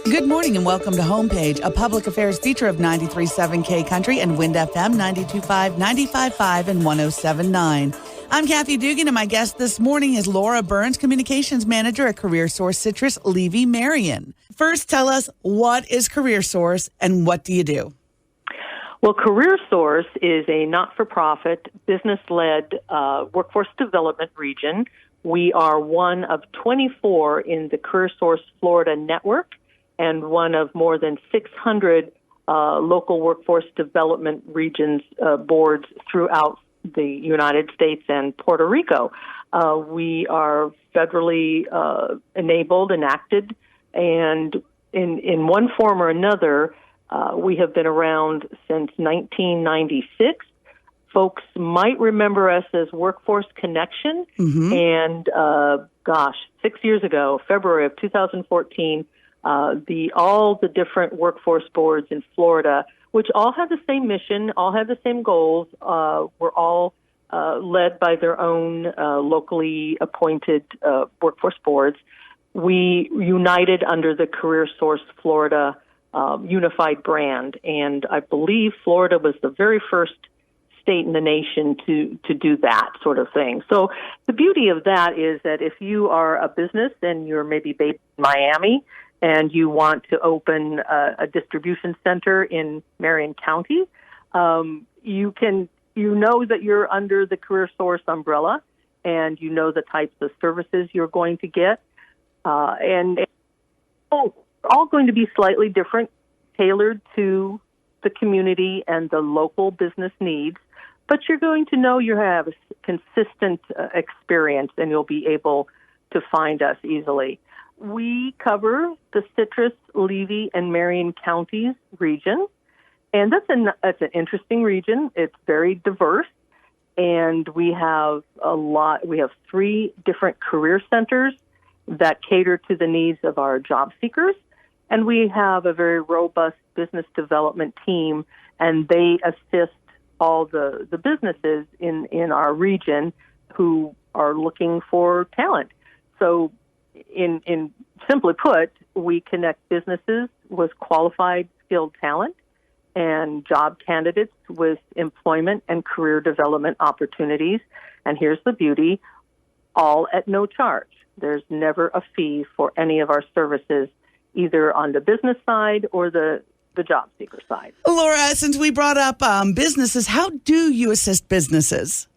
Good morning and welcome to Homepage, a public affairs feature of 93.7 K Country and Wind FM 92.5, 95.5, and 107.9. I'm Kathy Dugan, and my guest this morning is Laura Byrnes, Communications Manager at CareerSource Citrus Levy-Marion. First, tell us, what is CareerSource and what do you do? Well, CareerSource is a not-for-profit, business-led workforce development region. We are one of 24 in the CareerSource Florida network and one of more than 600 local workforce development regions boards throughout the United States and Puerto Rico. We are federally enabled, enacted, and in one form or another, we have been around since 1996. Folks might remember us as Workforce Connection, and 6 years ago, February of 2014, all the different workforce boards in Florida, which all have the same mission, all have the same goals, were all led by their own locally appointed workforce boards. We united under the CareerSource Florida unified brand, and I believe Florida was the very first state in the nation to do that sort of thing. So the beauty of that is that if you are a business and you're maybe based in Miami and you want to open a distribution center in Marion County, you know that you're under the CareerSource umbrella, and you know the types of services you're going to get, and all going to be slightly different, tailored to the community and the local business needs. But you're going to know you have a consistent experience, and you'll be able to find us easily. We cover the Citrus, Levy, and Marion counties region, and that's an interesting region. It's very diverse, and we have We have 3 different career centers that cater to the needs of our job seekers, and we have a very robust business development team, and they assist all the businesses in our region who are looking for talent. So in simply put, we connect businesses with qualified, skilled talent and job candidates with employment and career development opportunities. And here's the beauty, all at no charge. There's never a fee for any of our services, either on the business side or the job seeker side. Laura, since we brought up businesses, how do you assist businesses?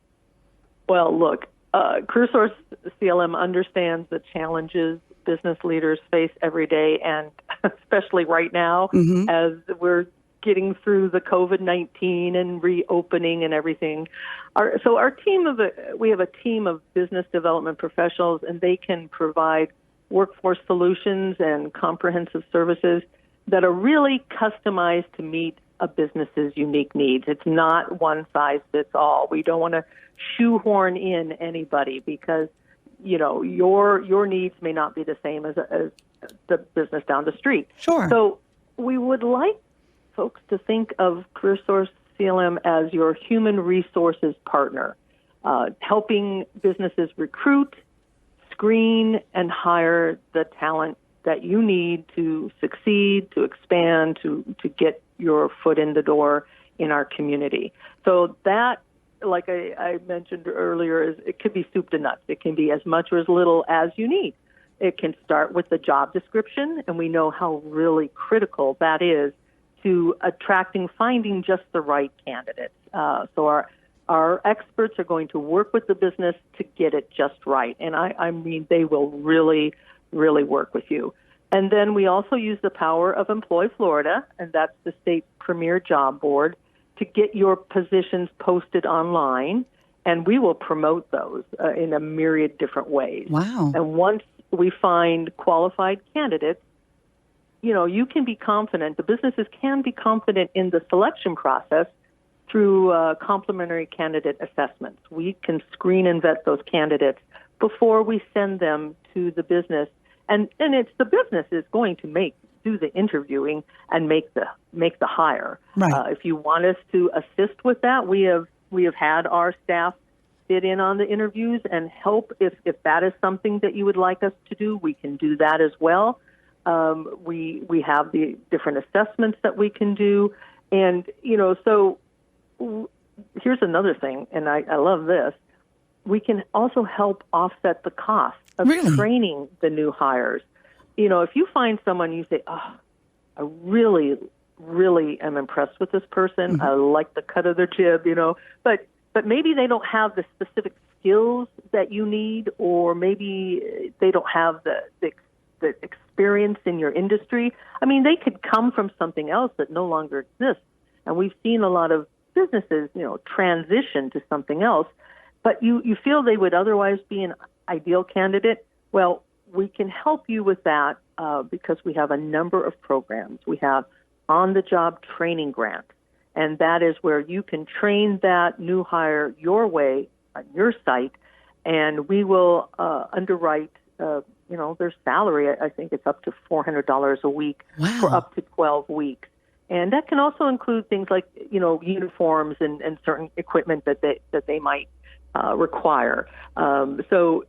Well, look, CareerSource CLM understands the challenges business leaders face every day, and especially right now as we're getting through the COVID-19 and reopening and everything. We have a team of business development professionals, and they can provide workforce solutions and comprehensive services that are really customized to meet a business's unique needs. It's not one size fits all. We don't want to shoehorn in anybody because, your needs may not be the same as the business down the street. Sure. So we would like folks to think of CareerSource CLM as your human resources partner, helping businesses recruit, screen, and hire the talent that you need to succeed, to expand, to get your foot in the door in our community. So that, like I mentioned earlier, it could be soup to nuts. It can be as much or as little as you need. It can start with the job description, and we know how really critical that is to finding just the right candidates. So our experts are going to work with the business to get it just right. And I mean, they will really, really work with you. And then we also use the power of Employ Florida, and that's the state's premier job board, to get your positions posted online, and we will promote those in a myriad different ways. Wow. And once we find qualified candidates, you can be confident, the businesses can be confident in the selection process through complimentary candidate assessments. We can screen and vet those candidates before we send them to the business. And it's the business is going to do the interviewing and make the hire. Right. If you want us to assist with that, we have had our staff sit in on the interviews and help if that is something that you would like us to do. We can do that as well. We have the different assessments that we can do. And, here's another thing, and I love this. We can also help offset the cost of training the new hires. If you find someone, you say, oh, I really, really am impressed with this person. I like the cut of their jib, but maybe they don't have the specific skills that you need, or maybe they don't have the experience in your industry. I mean, they could come from something else that no longer exists. And we've seen a lot of businesses, transition to something else, but you feel they would otherwise be an ideal candidate. Well, we can help you with that because we have a number of programs. We have on-the-job training grants, and that is where you can train that new hire your way on your site, and we will underwrite, their salary. I think it's up to $400 a week for up to 12 weeks. And that can also include things like, uniforms and certain equipment that they might require. So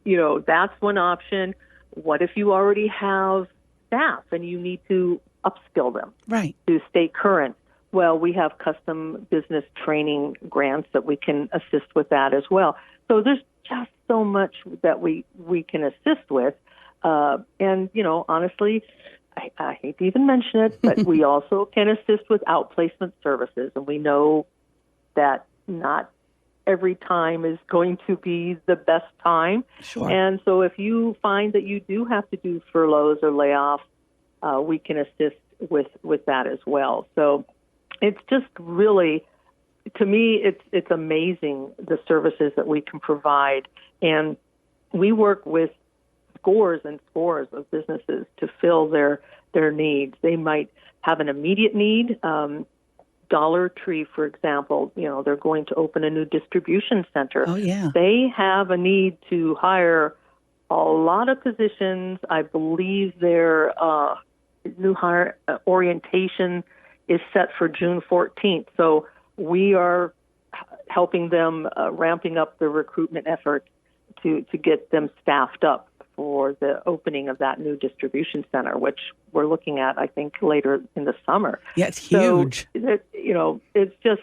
that's one option. What if you already have staff and you need to upskill them to stay current? Well, we have custom business training grants that we can assist with that as well. So there's just so much that we can assist with. And, honestly, I hate to even mention it, but we also can assist with outplacement services. And we know that not every time is going to be the best time. Sure. And so if you find that you do have to do furloughs or layoffs, we can assist with that as well. So it's just really, to me, it's amazing the services that we can provide. And we work with scores and scores of businesses to fill their needs. They might have an immediate need. Dollar Tree, for example, they're going to open a new distribution center. Oh, yeah. They have a need to hire a lot of positions. I believe their new hire orientation is set for June 14th. So we are helping them ramping up the recruitment effort to get them staffed up for the opening of that new distribution center, which we're looking at, I think, later in the summer. Yeah, it's huge. So, it's just,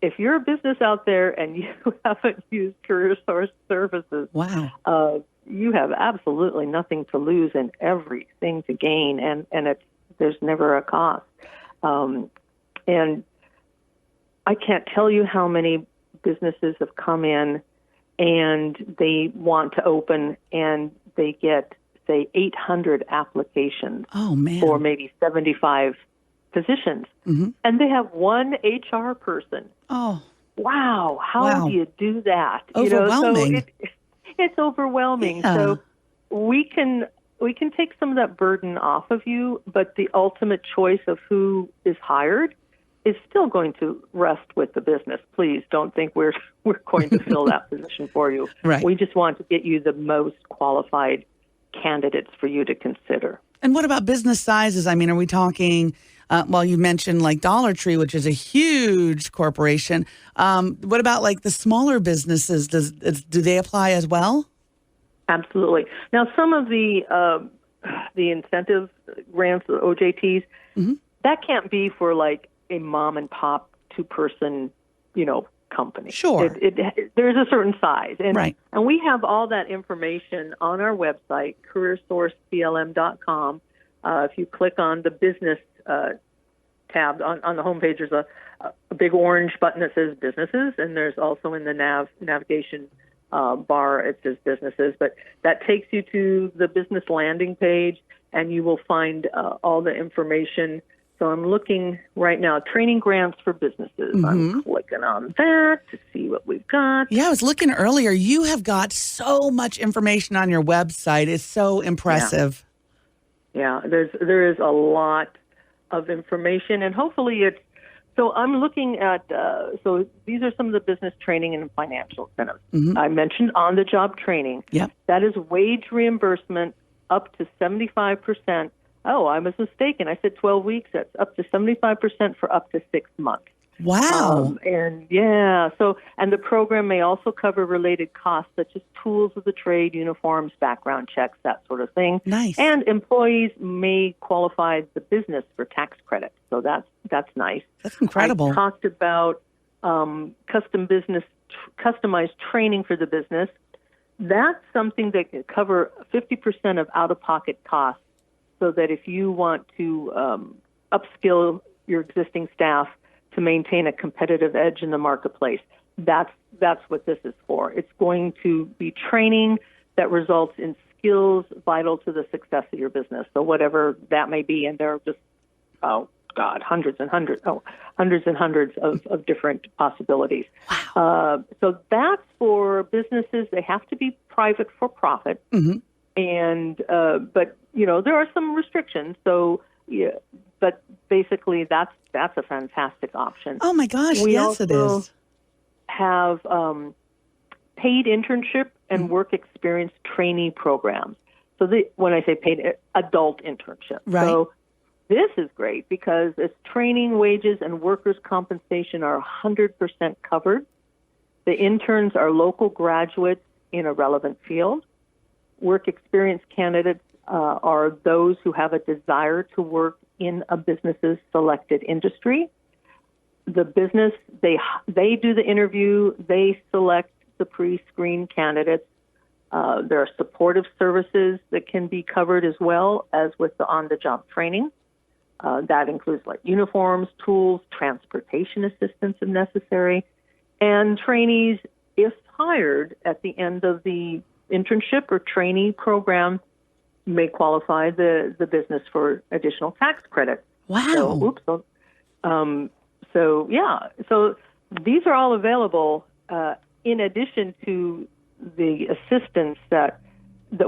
if you're a business out there and you haven't used CareerSource services, you have absolutely nothing to lose and everything to gain, and there's never a cost. And I can't tell you how many businesses have come in and they want to open and they get, say, 800 applications for maybe 75 positions. Mm-hmm. And they have one HR person. Oh. Wow. How do you do that? Overwhelming. It's overwhelming. Yeah. So we can take some of that burden off of you, but the ultimate choice of who is hired is still going to rest with the business. Please don't think we're going to fill that position for you. Right. We just want to get you the most qualified candidates for you to consider. And what about business sizes? I mean, are we talking, you mentioned like Dollar Tree, which is a huge corporation. What about like the smaller businesses? Do they apply as well? Absolutely. Now, some of the incentive grants, the OJTs, that can't be for like a mom and pop 2-person, company. Sure. There's a certain size. And we have all that information on our website, careersourceblm.com. If you click on the business tab on the homepage, there's a big orange button that says businesses, and there's also in the navigation bar, it says businesses, but that takes you to the business landing page, and you will find all the information. So I'm looking right now, training grants for businesses. Mm-hmm. I'm clicking on that to see what we've got. Yeah, I was looking earlier. You have got so much information on your website. It's so impressive. Yeah, there is a lot of information, and hopefully it's, so I'm looking at, so these are some of the business training and financial incentives. Mm-hmm. I mentioned on-the-job training. Yep. That is wage reimbursement up to 75%. Oh, I was mistaken. I said 12 weeks. That's up to 75% for up to 6 months. Wow. And the program may also cover related costs such as tools of the trade, uniforms, background checks, that sort of thing. Nice. And employees may qualify the business for tax credit. So that's nice. That's incredible. I talked about customized training for the business. That's something that can cover 50% of out-of-pocket costs, so that if you want to upskill your existing staff to maintain a competitive edge in the marketplace, that's what this is for. It's going to be training that results in skills vital to the success of your business. So whatever that may be, and there are just hundreds and hundreds of different possibilities. Wow. So that's for businesses. They have to be private for profit, and but there are some restrictions. So but basically that's a fantastic option. Oh my gosh! Yes, it is. Have paid internship and work experience trainee programs. So when I say paid, adult internship. Right. So this is great because its training, wages, and workers' compensation are 100% covered. The interns are local graduates in a relevant field. Work experience candidates are those who have a desire to work in a business's selected industry. The business, they do the interview, they select the pre-screened candidates. There are supportive services that can be covered as well as with the on-the-job training. That includes like uniforms, tools, transportation assistance if necessary, and trainees, if hired at the end of the internship or trainee program, may qualify the business for additional tax credit. Wow. So these are all available in addition to the assistance that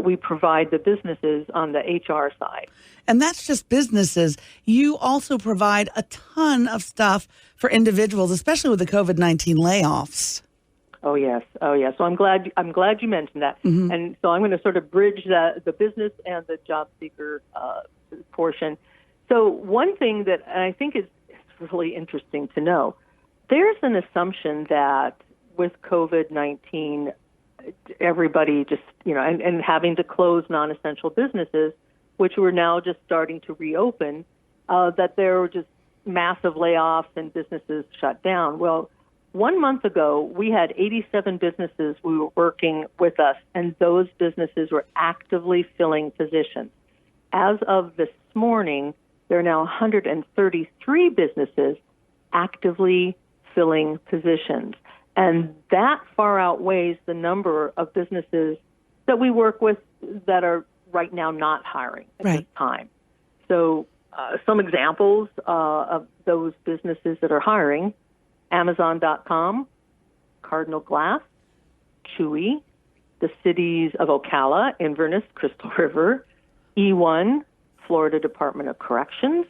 we provide the businesses on the HR side. And that's just businesses. You also provide a ton of stuff for individuals, especially with the COVID-19 layoffs. Oh yes. So I'm glad you mentioned that. And so I'm going to sort of bridge the business and the job seeker portion. So one thing that I think is really interesting to know, there's an assumption that with COVID-19, everybody just, and having to close non-essential businesses, which we're now just starting to reopen, that there were just massive layoffs and businesses shut down. Well, 1 month ago, we had 87 businesses who were working with us, and those businesses were actively filling positions. As of this morning, there are now 133 businesses actively filling positions. And that far outweighs the number of businesses that we work with that are right now not hiring at this time. So some examples of those businesses that are hiring: Amazon.com, Cardinal Glass, Chewy, the cities of Ocala, Inverness, Crystal River, E1, Florida Department of Corrections,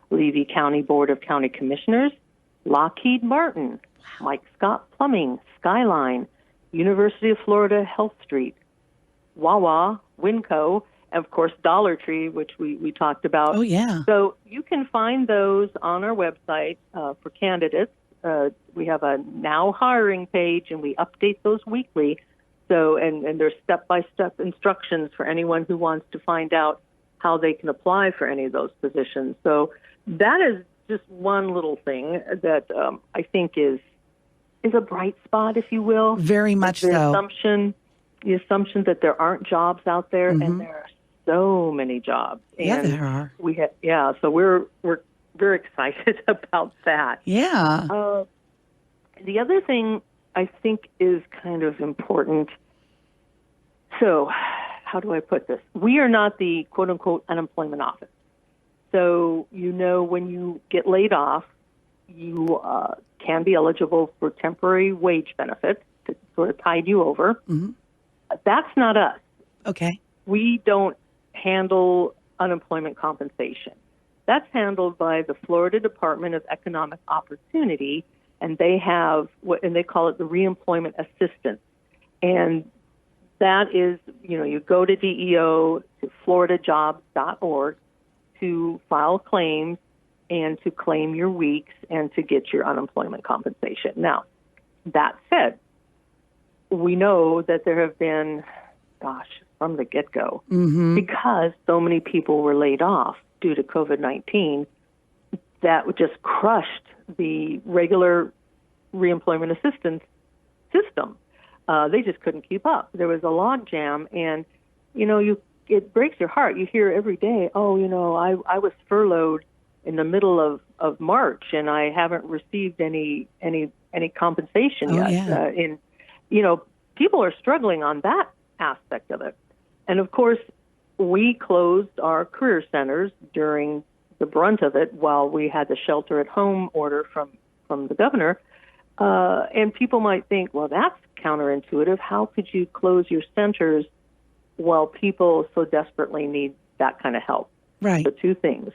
Levy County Board of County Commissioners, Lockheed Martin, Mike Scott Plumbing, Skyline, University of Florida Health Street, Wawa, Winco, and of course Dollar Tree, which we talked about. Oh, yeah. So you can find those on our website for candidates. We have a now hiring page, and we update those weekly. So, and there's step-by-step instructions for anyone who wants to find out how they can apply for any of those positions. So that is just one little thing that I think is a bright spot, if you will. Very much so. The assumption that there aren't jobs out there, and there are so many jobs. And there are. So we're very excited about that. Yeah. The other thing I think is kind of important. So, how do I put this? We are not the quote-unquote unemployment office. So, when you get laid off, you can be eligible for temporary wage benefits to sort of tide you over. That's not us. Okay. We don't handle unemployment compensation. That's handled by the Florida Department of Economic Opportunity, and they have and they call it the Reemployment Assistance. And that is, you go to DEO, to floridajobs.org to file claims, and to claim your weeks and to get your unemployment compensation. Now, that said, we know that there have been, from the get-go, because so many people were laid off due to COVID-19, that just crushed the regular reemployment assistance system. They just couldn't keep up. There was a log jam, and, it breaks your heart. You hear every day, I was furloughed in the middle of March, and I haven't received any compensation yet. Yeah. People are struggling on that aspect of it. And of course, we closed our career centers during the brunt of it while we had the shelter-at-home order from the governor. And people might think, well, that's counterintuitive. How could you close your centers while people so desperately need that kind of help? Right. So two things.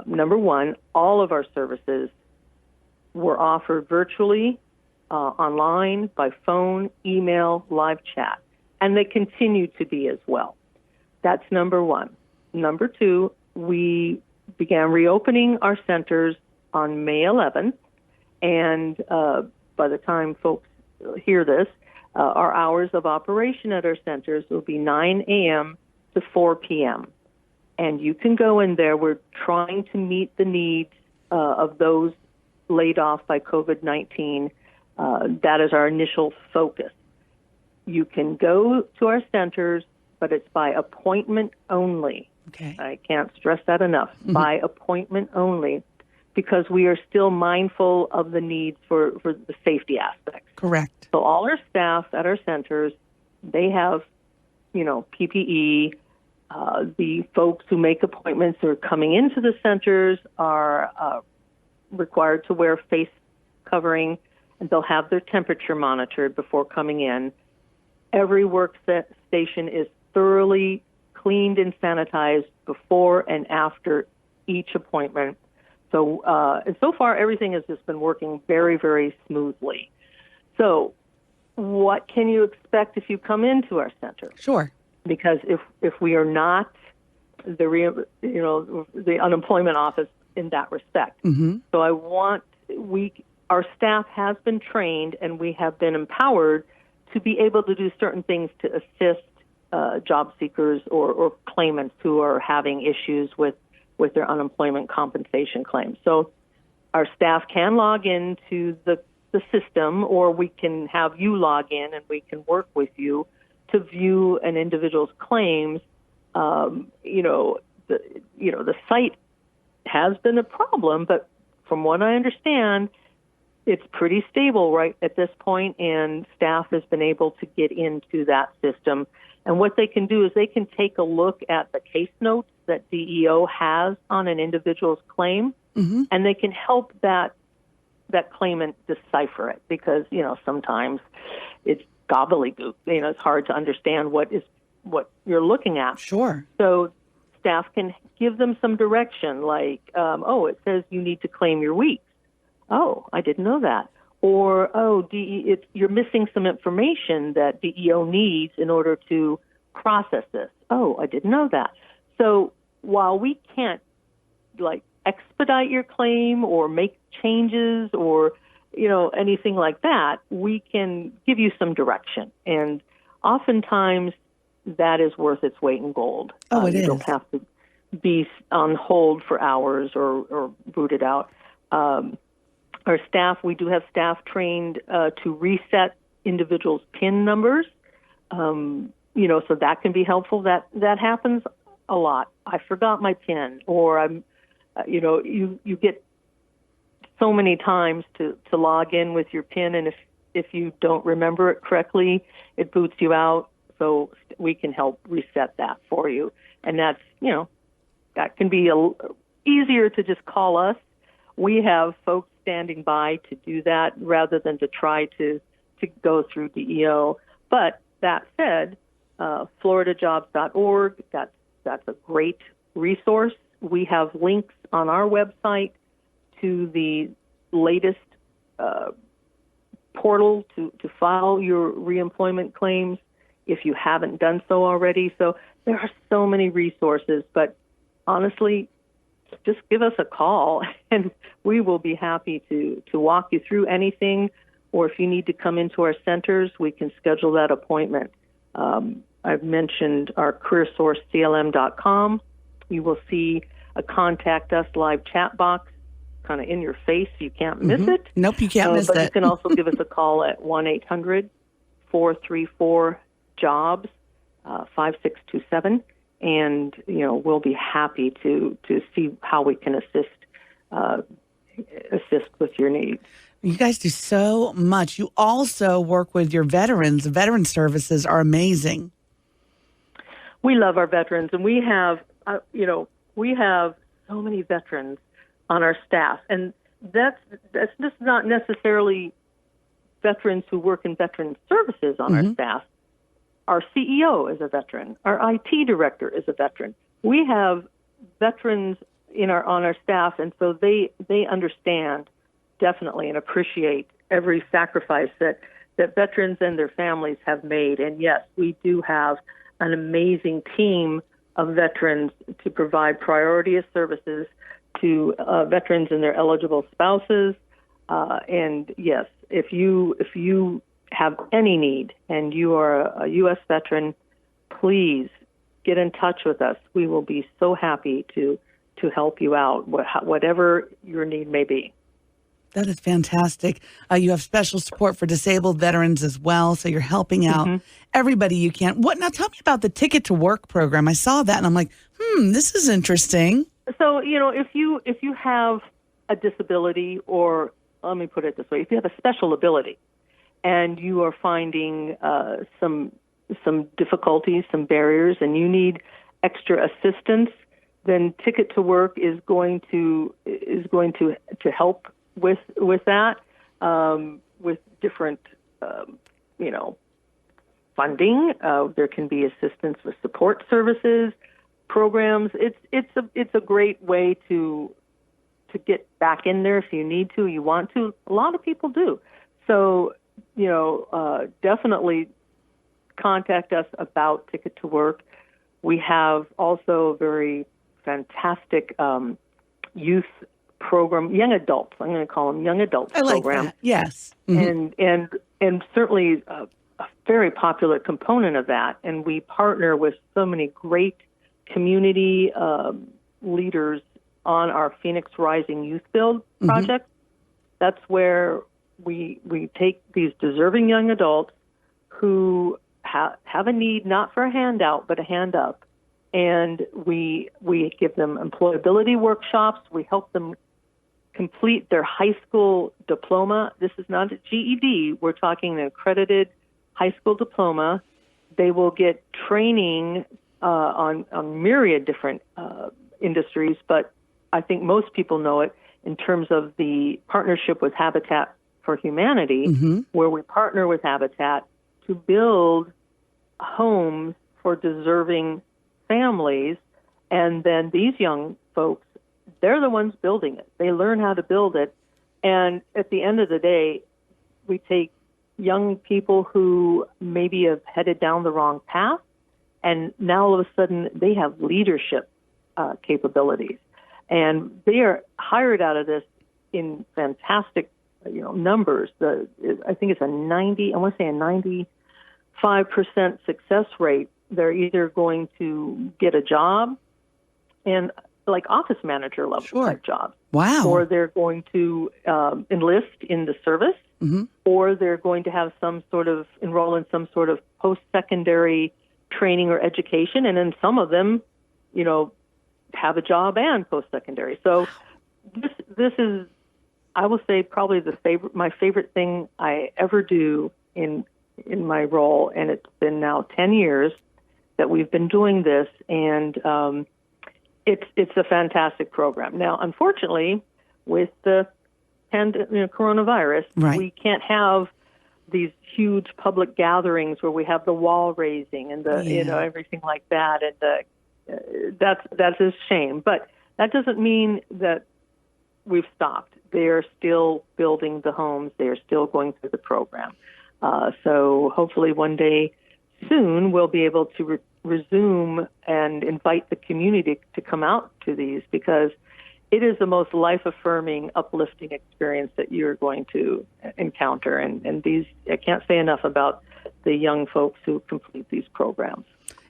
Number one, all of our services were offered virtually, online, by phone, email, live chat, and they continue to be as well. That's number one. Number two, we began reopening our centers on May 11th, and by the time folks hear this, our hours of operation at our centers will be 9 a.m. to 4 p.m. And you can go in there. We're trying to meet the needs of those laid off by COVID-19. That is our initial focus. You can go to our centers, but it's by appointment only. Okay. I can't stress that enough. By appointment only, because we are still mindful of the needs for the safety aspects. Correct. So all our staff at our centers, they have, PPE. The folks who make appointments or coming into the centers are required to wear face covering, and they'll have their temperature monitored before coming in. Every workstation is thoroughly cleaned and sanitized before and after each appointment. So, and so far, everything has just been working very, very smoothly. So, what can you expect if you come into our center? Sure. Because if we are not the unemployment office in that respect, so our staff has been trained and we have been empowered to be able to do certain things to assist job seekers or claimants who are having issues with their unemployment compensation claims. So our staff can log into the system, or we can have you log in and we can work with you to view an individual's claims. The site has been a problem, but from what I understand, it's pretty stable right at this point, and staff has been able to get into that system. And what they can do is they can take a look at the case notes that DEO has on an individual's claim, and they can help that claimant decipher it, because, sometimes it's gobbledygook. It's hard to understand what you're looking at. Sure. So staff can give them some direction, like, it says you need to claim your weeks. Oh, I didn't know that. Or, you're missing some information that DEO needs in order to process this. Oh, I didn't know that. So while we can't, expedite your claim or make changes or, anything like that, we can give you some direction. And oftentimes that is worth its weight in gold. Oh, it is. You don't have to be on hold for hours or booted out. Our staff, we do have staff trained to reset individuals' PIN numbers, so that can be helpful. That happens a lot. I forgot my PIN, or you get so many times to log in with your PIN, and if you don't remember it correctly, it boots you out. So we can help reset that for you, and that's that can be easier to just call us. We have folks standing by to do that rather than to try to go through DEO. But that said, floridajobs.org, that's a great resource. We have links on our website to the latest portal to file your reemployment claims if you haven't done so already. So there are so many resources, but honestly, just give us a call, and we will be happy to walk you through anything. Or if you need to come into our centers, we can schedule that appointment. I've mentioned our careersourceclm.com. You will see a Contact Us live chat box kind of in your face. You can't miss it. Nope, you can't miss but it. You can also give us a call at 1-800-434-JOBS, 5627. And, we'll be happy to see how we can assist with your needs. You guys do so much. You also work with your veterans. The veteran services are amazing. We love our veterans, and we have so many veterans on our staff, and that's just not necessarily veterans who work in veteran services on our staff. Our CEO is a veteran. Our IT director is a veteran. We have veterans on our staff, and so they understand definitely and appreciate every sacrifice that veterans and their families have made. And yes, we do have an amazing team of veterans to provide priority of services to veterans and their eligible spouses. And yes, if you have any need and you are a U.S. veteran, please get in touch with us. We will be so happy to help you out, whatever your need may be. That is fantastic. You have special support for disabled veterans as well, so you're helping out everybody you can. Now tell me about the Ticket to Work program. I saw that and I'm like, this is interesting. So, if you have a disability, or let me put it this way, if you have a special ability and you are finding some difficulties, some barriers, and you need extra assistance, then Ticket to Work is going to help with that, with different, funding. There can be assistance with support services, programs. It's a great way to get back in there if you need to, you want to. A lot of people do. So, definitely contact us about Ticket to Work. We have also a very fantastic youth program, young adults. I'm going to call them young adults program. I like that. Yes. And certainly a very popular component of that. And we partner with so many great community leaders on our Phoenix Rising Youth Build project. That's where we take these deserving young adults who have a need, not for a handout, but a hand up. And we give them employability workshops. We help them complete their high school diploma. This is not a GED. We're talking an accredited high school diploma. They will get training on myriad different industries, but I think most people know it in terms of the partnership with Habitat for Humanity, where we partner with Habitat to build homes for deserving families, and then these young folks, they're the ones building it. They learn how to build it, and at the end of the day, we take young people who maybe have headed down the wrong path, and now all of a sudden they have leadership capabilities, and they are hired out of this in fantastic numbers. I think it's a 95% success rate. They're either going to get a job, and like office manager level type jobs. Wow. Or they're going to enlist in the service, or they're going to have enroll in some sort of post-secondary training or education, and then some of them, have a job and post-secondary. So this is, I will say, probably my favorite thing I ever do in my role, and it's been now 10 years that we've been doing this, and it's a fantastic program. Now, unfortunately, with the coronavirus, we can't have these huge public gatherings where we have the wall raising and the everything like that, and that's a shame. But that doesn't mean that we've stopped. They are still building the homes. They are still going through the program. So hopefully one day soon we'll be able to resume and invite the community to come out to these, because it is the most life-affirming, uplifting experience that you're going to encounter. And these, I can't say enough about the young folks who complete these programs.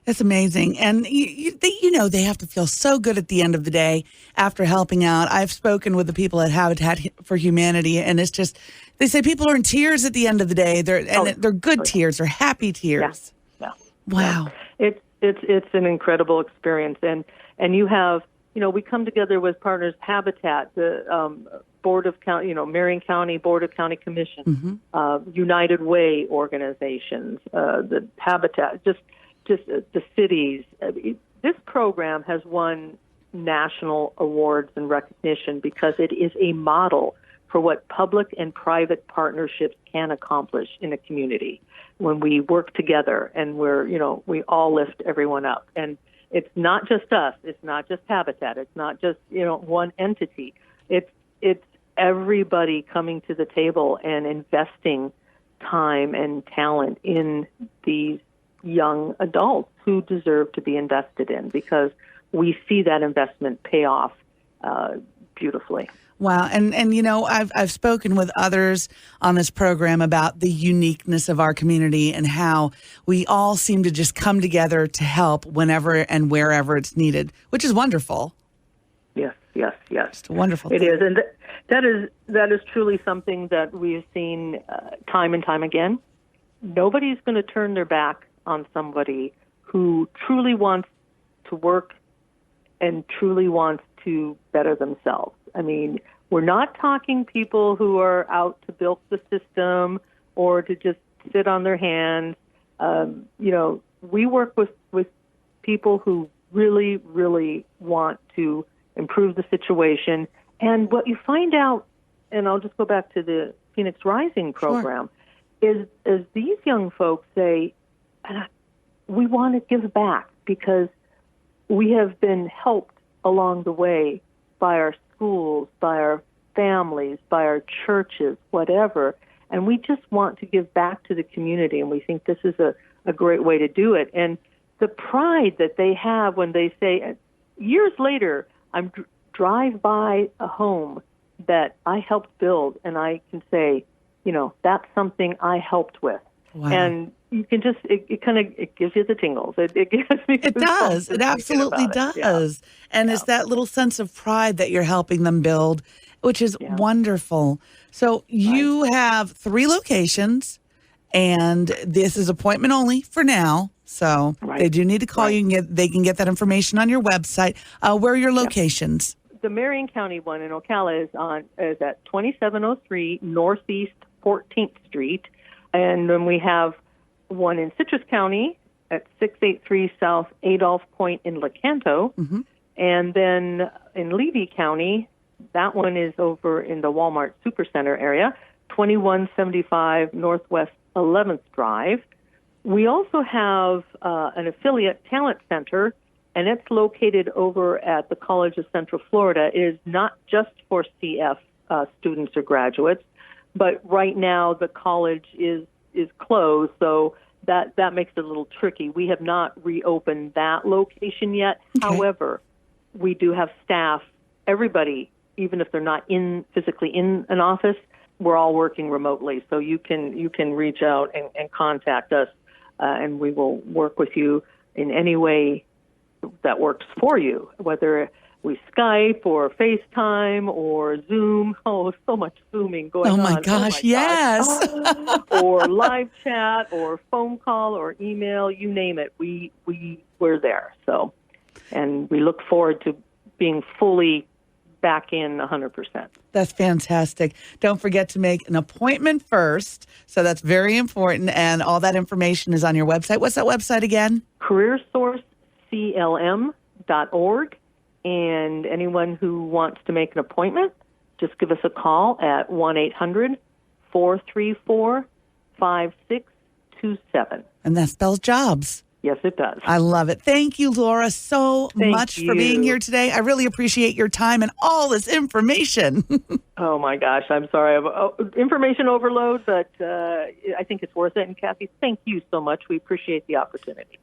It's amazing. And, they have to feel so good at the end of the day after helping out. I've spoken with the people at Habitat for Humanity, and it's just, they say people are in tears at the end of the day. They're good tears. They're happy tears. Yeah. Wow. Yeah. It's an incredible experience. And you have, we come together with partners, Habitat, the Board of County, Marion County Board of County Commission, United Way organizations, the Habitat, just the cities. This program has won national awards and recognition because it is a model for what public and private partnerships can accomplish in a community when we work together and we all lift everyone up. And it's not just us. It's not just Habitat. It's not just, one entity. It's everybody coming to the table and investing time and talent in these young adults who deserve to be invested in, because we see that investment pay off beautifully. Wow. And I've spoken with others on this program about the uniqueness of our community and how we all seem to just come together to help whenever and wherever it's needed, which is wonderful. Yes. Just a wonderful thing. It is. And that is truly something that we've seen time and time again. Nobody's going to turn their back on somebody who truly wants to work and truly wants to better themselves. I mean, we're not talking people who are out to bilk the system or to just sit on their hands. We work with people who really, really want to improve the situation. And what you find out, and I'll just go back to the Phoenix Rising program, is these young folks say, we want to give back because we have been helped along the way by our schools, by our families, by our churches, whatever. And we just want to give back to the community, and we think this is a great way to do it. And the pride that they have when they say, years later, I'm drive by a home that I helped build, and I can say, that's something I helped with. Wow. And you can just, it gives you the tingles. It gives me It does. It absolutely does. Yeah. And it's that little sense of pride that you're helping them build, which is wonderful. So you have 3 locations, and this is appointment only for now. So they do need to call you, and they can get that information on your website. Where are your locations? The Marion County one in Ocala is at 2703 Northeast 14th Street. And then we have one in Citrus County at 683 South Adolph Point in Lecanto. Mm-hmm. And then in Levy County, that one is over in the Walmart Supercenter area, 2175 Northwest 11th Drive. We also have an affiliate talent center, and it's located over at the College of Central Florida. It is not just for CF students or graduates, but right now the college is closed, so that makes it a little tricky. We have not reopened that location yet. Okay. However, we do have staff, everybody, even if they're not physically in an office, we're all working remotely. So you can reach out and contact us, and we will work with you in any way that works for you, whether we Skype or FaceTime or Zoom. Oh, so much Zooming going on. Oh my gosh, yes. Or live chat or phone call or email, you name it. We're there. So, and we look forward to being fully back in 100%. That's fantastic. Don't forget to make an appointment first. So that's very important. And all that information is on your website. What's that website again? CareerSourceCLM.org. And anyone who wants to make an appointment, just give us a call at 1-800-434-5627. And that spells jobs. Yes, it does. I love it. Thank you, Laura, so much for being here today. I really appreciate your time and all this information. Oh, my gosh. I'm sorry. Information overload, but I think it's worth it. And, Kathy, thank you so much. We appreciate the opportunity.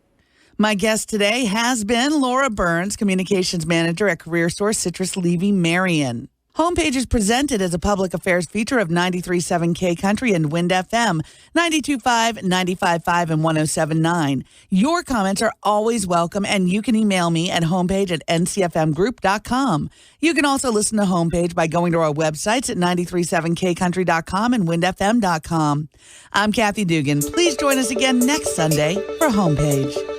My guest today has been Laura Byrnes, Communications Manager at CareerSource Citrus Levy Marion. Homepage is presented as a public affairs feature of 93.7 K Country and Wind FM, 92.5, 95.5, and 107.9. Your comments are always welcome, and you can email me at homepage@ncfmgroup.com. You can also listen to Homepage by going to our websites at 937kcountry.com and windfm.com. I'm Kathy Dugan. Please join us again next Sunday for Homepage.